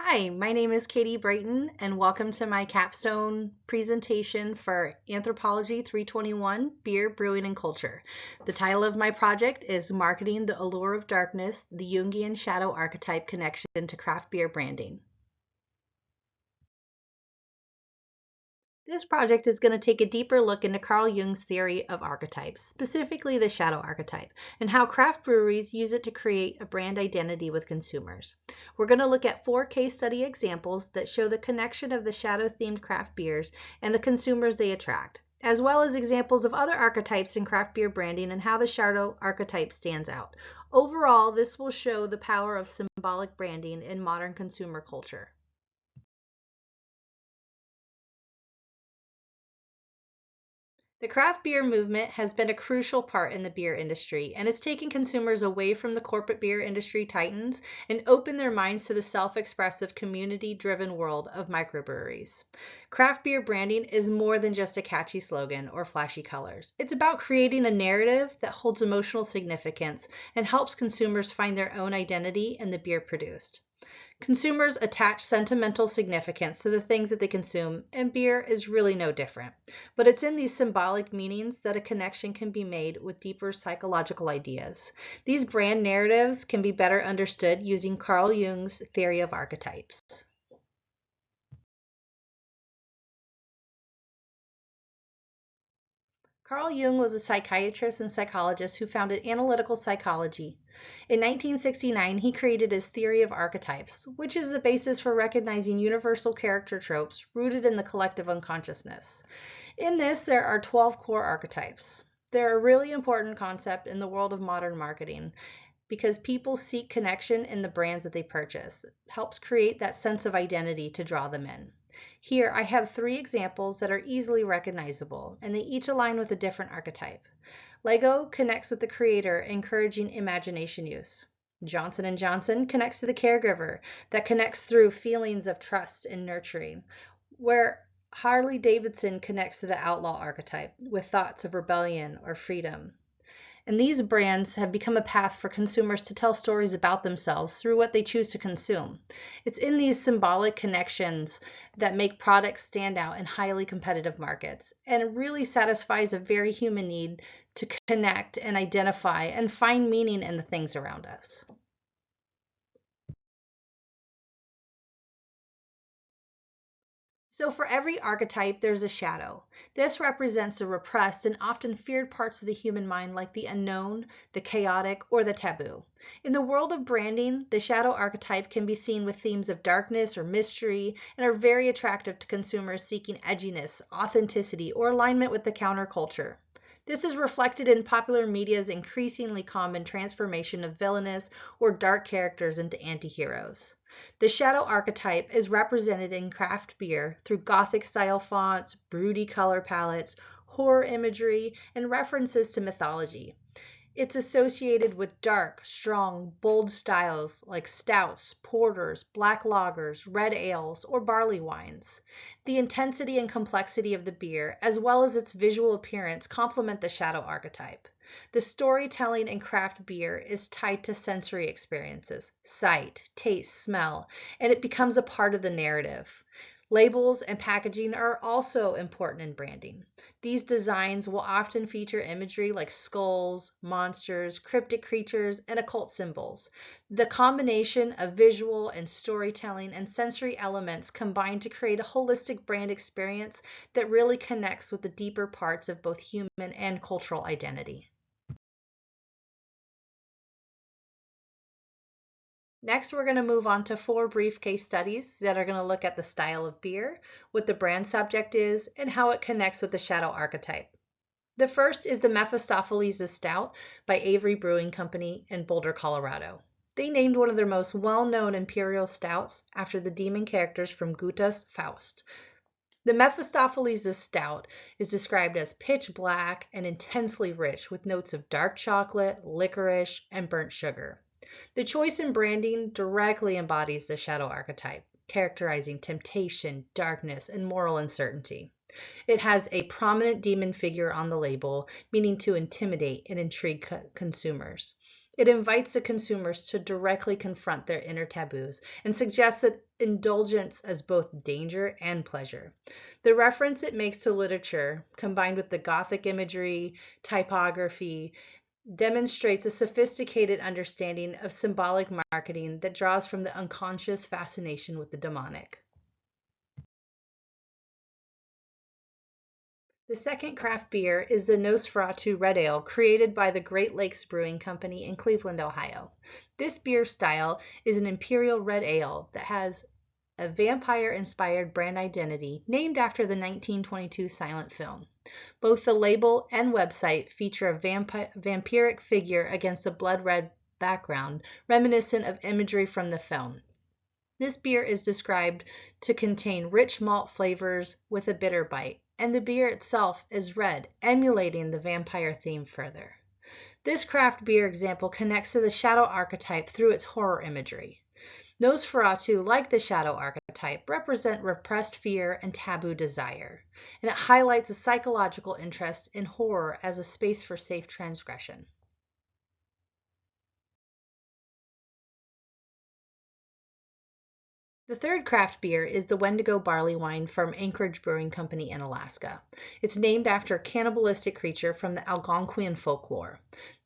Hi, my name is Katie Brayton, and welcome to my capstone presentation for Anthropology 321, Beer, Brewing, and Culture. The title of my project is Marketing the Allure of Darkness, the Jungian Shadow Archetype Connection to Craft Beer Branding. This project is going to take a deeper look into Carl Jung's theory of archetypes, specifically the shadow archetype, and how craft breweries use it to create a brand identity with consumers. We're going to look at 4 case study examples that show the connection of the shadow-themed craft beers and the consumers they attract, as well as examples of other archetypes in craft beer branding and how the shadow archetype stands out. Overall, this will show the power of symbolic branding in modern consumer culture. The craft beer movement has been a crucial part in the beer industry, and it's taken consumers away from the corporate beer industry titans and opened their minds to the self-expressive, community-driven world of microbreweries. Craft beer branding is more than just a catchy slogan or flashy colors. It's about creating a narrative that holds emotional significance and helps consumers find their own identity in the beer produced. Consumers attach sentimental significance to the things that they consume, and beer is really no different. But it's in these symbolic meanings that a connection can be made with deeper psychological ideas. These brand narratives can be better understood using Carl Jung's theory of archetypes. Carl Jung was a psychiatrist and psychologist who founded analytical psychology. In 1969, he created his theory of archetypes, which is the basis for recognizing universal character tropes rooted in the collective unconsciousness. In this, there are 12 core archetypes. They're a really important concept in the world of modern marketing because people seek connection in the brands that they purchase. It helps create that sense of identity to draw them in. Here I have 3 examples that are easily recognizable, and they each align with a different archetype. Lego connects with the creator, encouraging imagination use. Johnson & Johnson connects to the caregiver, that connects through feelings of trust and nurturing, where Harley Davidson connects to the outlaw archetype with thoughts of rebellion or freedom. And these brands have become a path for consumers to tell stories about themselves through what they choose to consume. It's in these symbolic connections that make products stand out in highly competitive markets, and it really satisfies a very human need to connect and identify and find meaning in the things around us. So for every archetype, there's a shadow. This represents the repressed and often feared parts of the human mind, like the unknown, the chaotic, or the taboo. In the world of branding, the shadow archetype can be seen with themes of darkness or mystery and are very attractive to consumers seeking edginess, authenticity, or alignment with the counterculture. This is reflected in popular media's increasingly common transformation of villainous or dark characters into anti-heroes. The shadow archetype is represented in craft beer through Gothic-style fonts, broody color palettes, horror imagery, and references to mythology. It's associated with dark, strong, bold styles like stouts, porters, black lagers, red ales, or barley wines. The intensity and complexity of the beer, as well as its visual appearance, complement the shadow archetype. The storytelling in craft beer is tied to sensory experiences, sight, taste, smell, and it becomes a part of the narrative. Labels and packaging are also important in branding. These designs will often feature imagery like skulls, monsters, cryptic creatures, and occult symbols. The combination of visual and storytelling and sensory elements combine to create a holistic brand experience that really connects with the deeper parts of both human and cultural identity. Next, we're going to move on to 4 brief case studies that are going to look at the style of beer, what the brand subject is, and how it connects with the shadow archetype. The first is the Mephistopheles Stout by Avery Brewing Company in Boulder, Colorado. They named one of their most well-known imperial stouts after the demon characters from Goethe's Faust. The Mephistopheles Stout is described as pitch black and intensely rich with notes of dark chocolate, licorice, and burnt sugar. The choice in branding directly embodies the shadow archetype, characterizing temptation, darkness, and moral uncertainty. It has a prominent demon figure on the label, meaning to intimidate and intrigue consumers. It invites the consumers to directly confront their inner taboos and suggests that indulgence as both danger and pleasure. The reference it makes to literature, combined with the Gothic imagery, typography, demonstrates a sophisticated understanding of symbolic marketing that draws from the unconscious fascination with the demonic. The second craft beer is the Nosferatu Red Ale, created by the Great Lakes Brewing Company in Cleveland, Ohio. This beer style is an imperial red ale that has a vampire-inspired brand identity named after the 1922 silent film. Both the label and website feature a vampiric figure against a blood-red background, reminiscent of imagery from the film. This beer is described to contain rich malt flavors with a bitter bite, and the beer itself is red, emulating the vampire theme further. This craft beer example connects to the shadow archetype through its horror imagery. Nosferatu, like the shadow archetype, represent repressed fear and taboo desire, and it highlights a psychological interest in horror as a space for safe transgression. The third craft beer is the Wendigo barley wine from Anchorage Brewing Company in Alaska. It's named after a cannibalistic creature from the Algonquian folklore.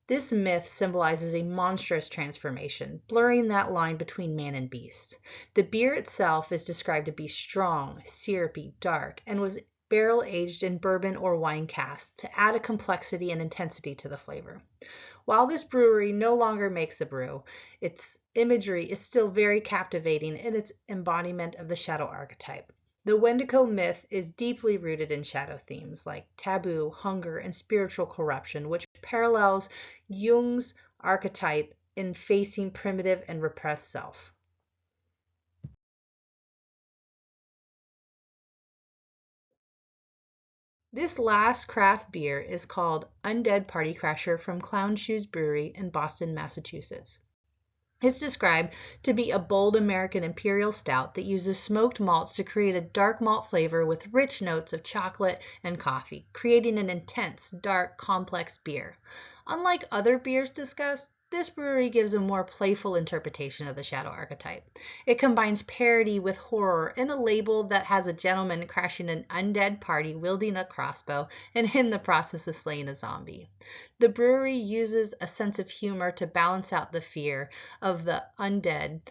This myth symbolizes a monstrous transformation, blurring that line between man and beast. The beer itself is described to be strong, syrupy, dark, and was barrel aged in bourbon or wine casks to add a complexity and intensity to the flavor. While this brewery no longer makes a brew, its imagery is still very captivating in its embodiment of the shadow archetype. The Wendigo myth is deeply rooted in shadow themes like taboo, hunger, and spiritual corruption, which parallels Jung's archetype in facing primitive and repressed self. This last craft beer is called Undead Party Crasher from Clown Shoes Brewery in Boston, Massachusetts. It's described to be a bold American imperial stout that uses smoked malts to create a dark malt flavor with rich notes of chocolate and coffee, creating an intense, dark, complex beer. Unlike other beers discussed, this brewery gives a more playful interpretation of the shadow archetype. It combines parody with horror in a label that has a gentleman crashing an undead party wielding a crossbow and in the process of slaying a zombie. The brewery uses a sense of humor to balance out the fear of the undead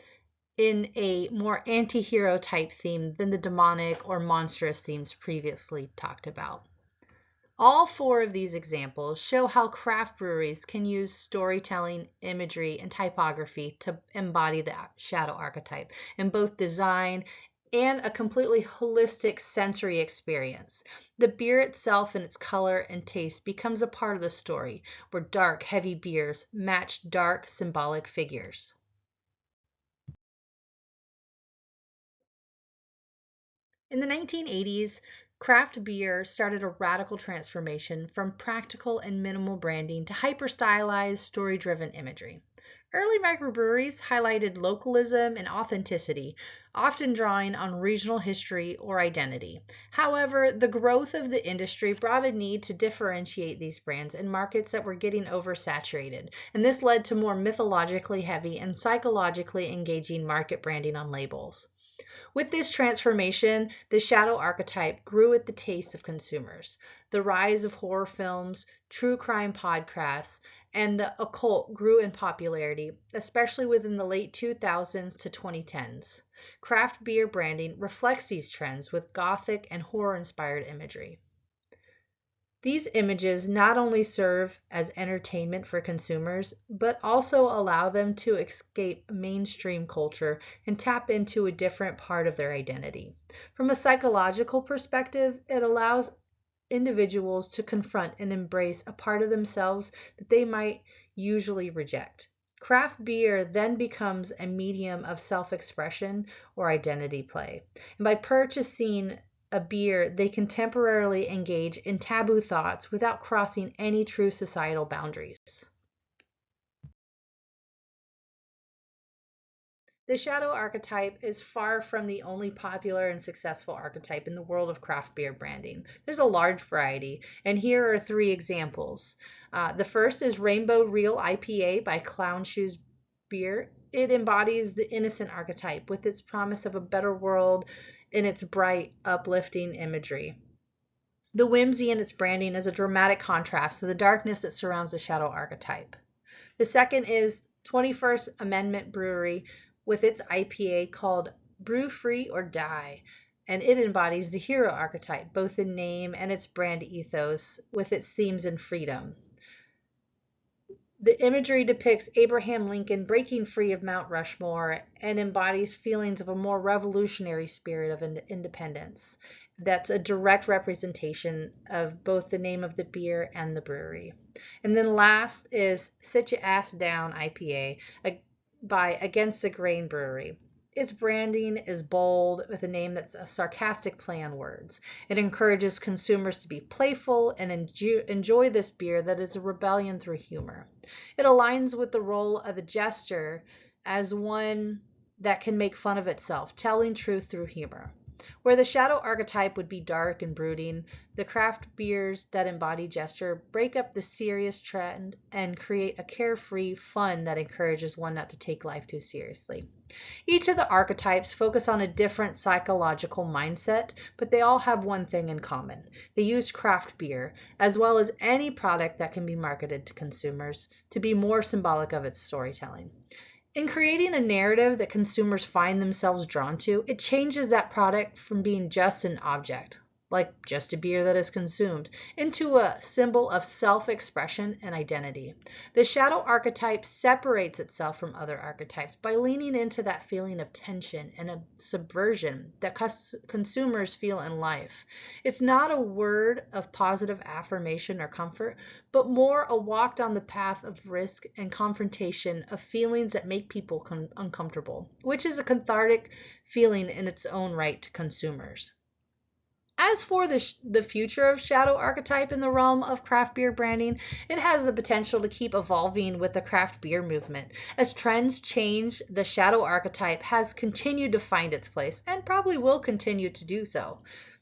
in a more anti-hero type theme than the demonic or monstrous themes previously talked about. All four of these examples show how craft breweries can use storytelling, imagery, and typography to embody the shadow archetype in both design and a completely holistic sensory experience. The beer itself and its color and taste becomes a part of the story, where dark, heavy beers match dark, symbolic figures. In the 1980s, craft beer started a radical transformation from practical and minimal branding to hyper-stylized, story-driven imagery. Early microbreweries highlighted localism and authenticity, often drawing on regional history or identity. However, the growth of the industry brought a need to differentiate these brands in markets that were getting oversaturated, and this led to more mythologically heavy and psychologically engaging market branding on labels. With this transformation, the shadow archetype grew at the taste of consumers. The rise of horror films, true crime podcasts, and the occult grew in popularity, especially within the late 2000s to 2010s. Craft beer branding reflects these trends with gothic and horror-inspired imagery. These images not only serve as entertainment for consumers, but also allow them to escape mainstream culture and tap into a different part of their identity. From a psychological perspective, it allows individuals to confront and embrace a part of themselves that they might usually reject. Craft beer then becomes a medium of self expression or identity play. And by purchasing a beer, they can temporarily engage in taboo thoughts without crossing any true societal boundaries. The shadow archetype is far from the only popular and successful archetype in the world of craft beer branding. There's a large variety, and here are three examples. The first is Rainbow Real IPA by Clown Shoes Beer. It embodies the innocent archetype with its promise of a better world in its bright, uplifting imagery. The whimsy in its branding is a dramatic contrast to the darkness that surrounds the shadow archetype. The second is 21st Amendment Brewery with its IPA called Brew Free or Die, and it embodies the hero archetype, both in name and its brand ethos, with its themes and freedom. The imagery depicts Abraham Lincoln breaking free of Mount Rushmore and embodies feelings of a more revolutionary spirit of independence. That's a direct representation of both the name of the beer and the brewery. And then last is Sit Ya Ass Down IPA by Against the Grain Brewery. Its branding is bold with a name that's a sarcastic play on words. It encourages consumers to be playful and enjoy this beer that is a rebellion through humor. It aligns with the role of the jester as one that can make fun of itself, telling truth through humor. Where the shadow archetype would be dark and brooding, the craft beers that embody gesture break up the serious trend and create a carefree fun that encourages one not to take life too seriously. Each of the archetypes focus on a different psychological mindset, but they all have one thing in common. They use craft beer, as well as any product that can be marketed to consumers, to be more symbolic of its storytelling. In creating a narrative that consumers find themselves drawn to, it changes that product from being just an object, like just a beer that is consumed, into a symbol of self-expression and identity. The shadow archetype separates itself from other archetypes by leaning into that feeling of tension and a subversion that consumers feel in life. It's not a word of positive affirmation or comfort, but more a walk down the path of risk and confrontation of feelings that make people uncomfortable, which is a cathartic feeling in its own right to consumers. As for the future of shadow archetype in the realm of craft beer branding, it has the potential to keep evolving with the craft beer movement. As trends change, the shadow archetype has continued to find its place and probably will continue to do so.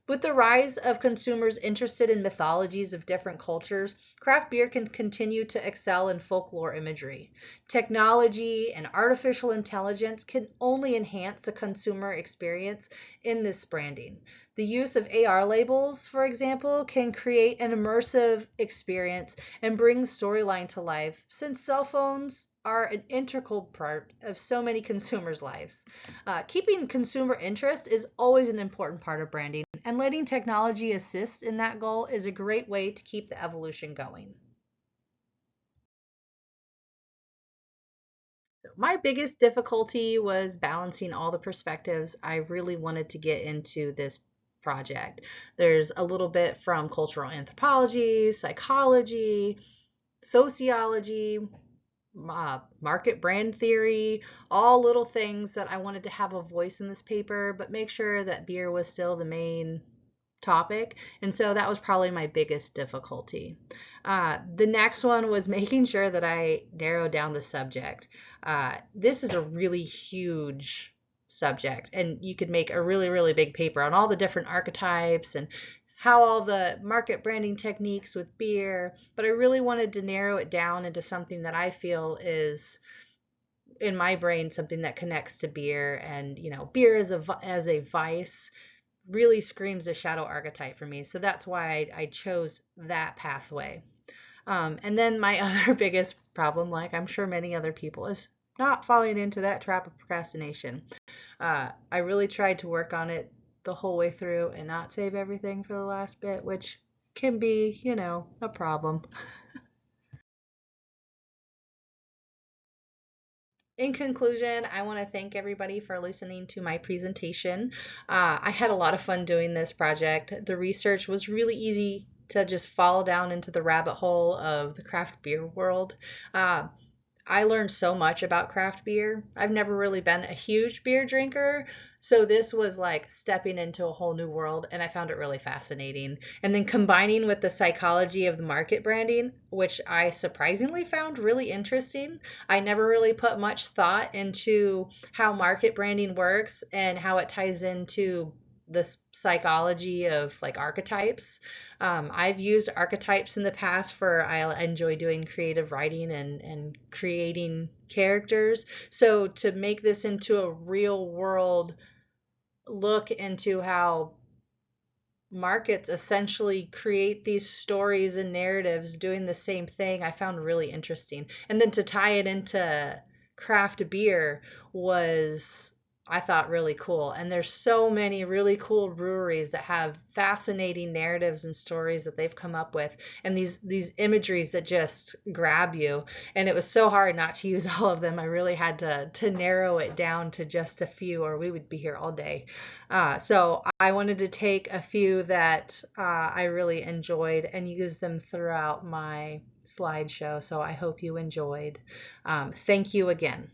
With the rise of consumers interested in mythologies of different cultures, craft beer can continue to excel in folklore imagery. Technology and artificial intelligence can only enhance the consumer experience in this branding. The use of AR labels, for example, can create an immersive experience and bring storyline to life, since cell phones are an integral part of so many consumers' lives. Keeping consumer interest is always an important part of branding, and letting technology assist in that goal is a great way to keep the evolution going. My biggest difficulty was balancing all the perspectives I really wanted to get into this project. There's a little bit from cultural anthropology, psychology, sociology, market brand theory, all little things that I wanted to have a voice in this paper, but make sure that beer was still the main topic. And so that was probably my biggest difficulty. The next one was making sure that I narrowed down the subject. This is a really huge subject, and you could make a really, really big paper on all the different archetypes and how all the market branding techniques with beer, but I really wanted to narrow it down into something that I feel is in my brain something that connects to beer. And beer as a vice really screams a shadow archetype for me, so that's why I chose that pathway. And then my other biggest problem, like I'm sure many other people, is not falling into that trap of procrastination. I really tried to work on it the whole way through and not save everything for the last bit, which can be, a problem. In conclusion, I want to thank everybody for listening to my presentation. I had a lot of fun doing this project. The research was really easy to just fall down into the rabbit hole of the craft beer world. I learned so much about craft beer. I've never really been a huge beer drinker, so this was like stepping into a whole new world, and I found it really fascinating. And then combining with the psychology of the market branding, which I surprisingly found really interesting. I never really put much thought into how market branding works and how it ties into the psychology of like archetypes. I've used archetypes in the past for I enjoy doing creative writing and creating characters. So to make this into a real world look into how markets essentially create these stories and narratives doing the same thing, I found really interesting. And then to tie it into craft beer was, I thought, really cool. And there's so many really cool breweries that have fascinating narratives and stories that they've come up with, and these imageries that just grab you. And it was so hard not to use all of them. I really had to narrow it down to just a few, or we would be here all day. So I wanted to take a few that I really enjoyed and use them throughout my slideshow. So I hope you enjoyed. Thank you again.